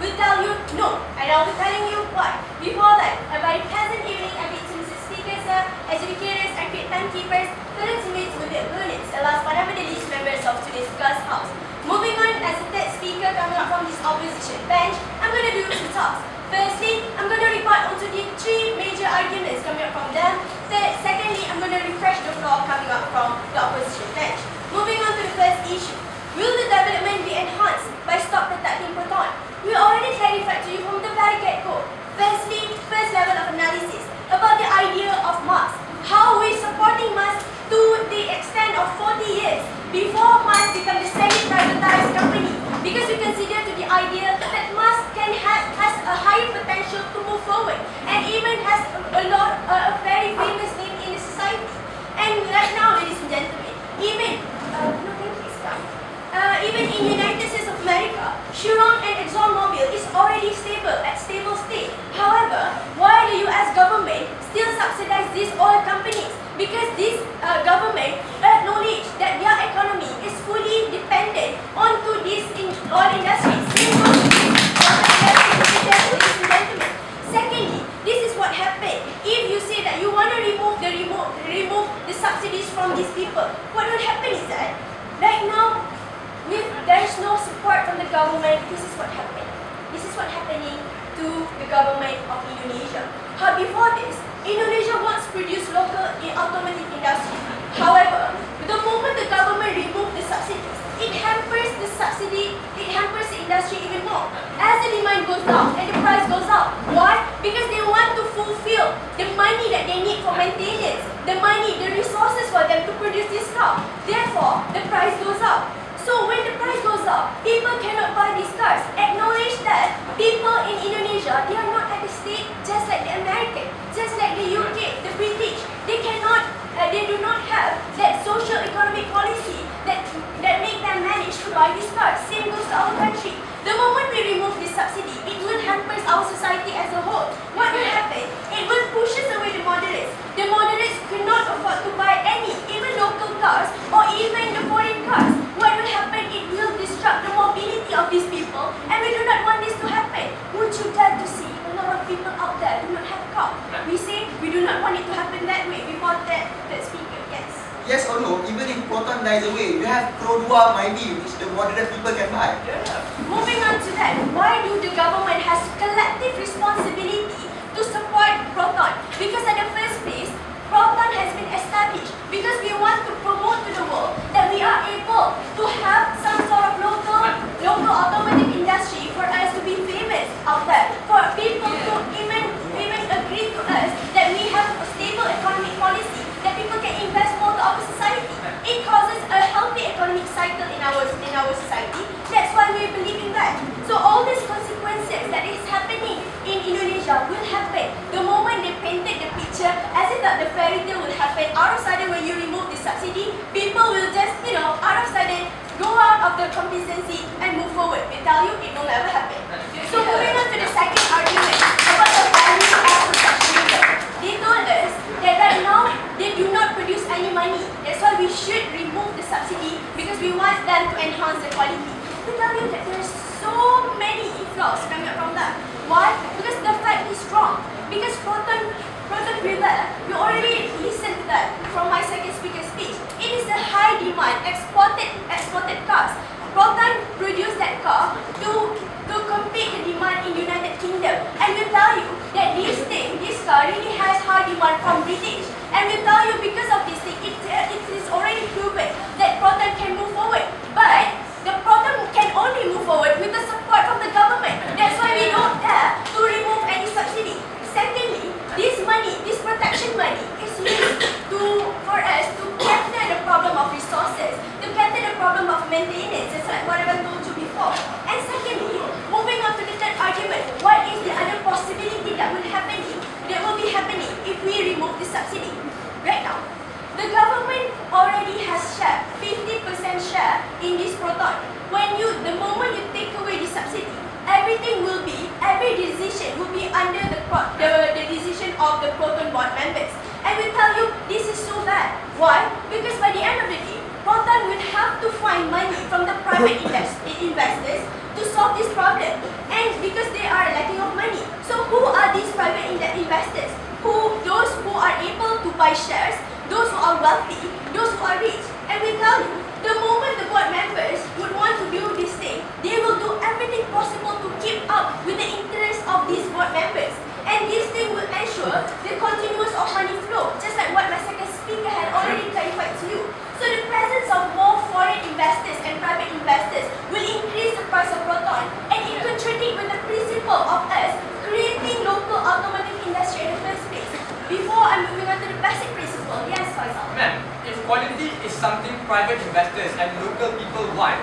will tell you no, and I'll be telling you why. Before that, a very pleasant evening and to Mr. Speaker, sir, educators and great timekeepers, fellow teammates with the opponents, and last but not the least, members of today's class house. Moving on, as the third speaker coming up from this opposition bench, I'm going to do two talks. Firstly, I'm going to report onto the three major arguments coming up from them. Secondly, I'm going to refresh the floor coming up from the opposition bench. Moving on to the first issue. Will the development be enhanced by stop protecting proton? We already clarified to you from the very get-go. Firstly, first level of analysis about the idea of mass. How we're supporting mass to the extent of 40 years before mass become the semi-privatized company. Because we consider to the idea that mass has a higher potential to move forward and even has a very famous name in the society. And right now, ladies and gentlemen, even in United States of America, Chevron and ExxonMobil is already stable state. However, why the US government still subsidize these oil companies? Because this government acknowledge that their economy is fully dependent onto this oil industry. Same goes to this ladies and gentlemen. Secondly, this is what happened. If you say that you want to remove the subsidies from these people, what will happen is that right now, there is no support from the government. This is what happened. This is what happening to the government of Indonesia. Before this, Indonesia wants to produce local automotive industry. However, the moment the government removes the subsidies, it hampers the industry even more. As the demand goes down and the price goes up. Why? Because they want to fulfill the money that they need for maintenance, the resources for them to produce this car. Therefore, the price goes up. So when the price goes up, people cannot buy these cars. Acknowledge that people in Indonesia, they are not at the state just like the American, just like the UK, the British. They do not have that social economic policy that make them manage to buy these cars. Same goes to our country. The moment we remove this subsidy, it will hamper our society as a whole. What will happen? It will push away the moderates. The moderates cannot afford to buy any, even local cars or even the foreign cars. What will happen? It will disrupt the mobility of these people, and we do not want this to happen. Would you dare to see a lot of people out there do not have a car? We say we do not want it to happen that way. Before that speaker, yes. Yes or no? Even if proton dies away, you have Pro 2 maybe, which the moderate people can buy. Moving on to that, why do the government has collective responsibility to support proton? Because at the first place, proton has been established because we want to promote to the world that we are able to have some sort of local automotive industry for us to be famous out there, for people to even agree to us that we have a stable economic policy, that people can invest more to our society. It causes a healthy economic cycle in our society. That's why we believe in that. So all these consequences that is happening in Indonesia will happen the moment they painted the picture as if that the fairy tale will happen. Out of sudden, when you remove the subsidy, people will just, out of sudden, go out of the complacency and move forward. We tell you, it will never happen. So moving on to the second argument about the value of protectionism. They told us that right now, they do not produce any money. That's why we should remove the subsidy because we want them to enhance the quality. We tell you that there are so many flaws coming up from that. Why? Because the fact is wrong. Because proton river, you already listened to that from my second speaker's speech. It is a high demand, exported cars. Proton produced that car to compete the demand in United Kingdom. And we tell you that this car really has high demand from British. And we tell you because of this thing, it is already proven that proton can move forward. But the proton can only move forward with the support from the government. That's why we don't dare to remove any subsidy. Secondly, this protection money is used for us to cater the problem of resources, to cater the problem of maintenance, just like what I told you before. And secondly, moving on to the third argument, what is the other possibility that will be happening if we remove the subsidy? Right now, the government already has share, 50% share in this proton. The moment you take away the subsidy, every decision will be under the decision of the proton board members. And we tell you this is so bad. Why? Because by the end of the day, proton will have to find money from the private investors to solve this problem, and because they are lacking of money. So who are these private investors? Those who are able to buy shares, those who are wealthy, those who are rich. And we tell you, the moment the board members would want to do this thing, they will do everything possible to keep up with the interest of these board members. And this thing will ensure the continuous of money flow, just like what my second speaker had already clarified to you. So the presence of more foreign investors and private investors will increase the price of proton, and it contradicts with the principle of us creating local automotive industry in the first place. Before I'm moving on to the basic principle, yes, Faisal. Ma'am, if quality is something private investors and local people want,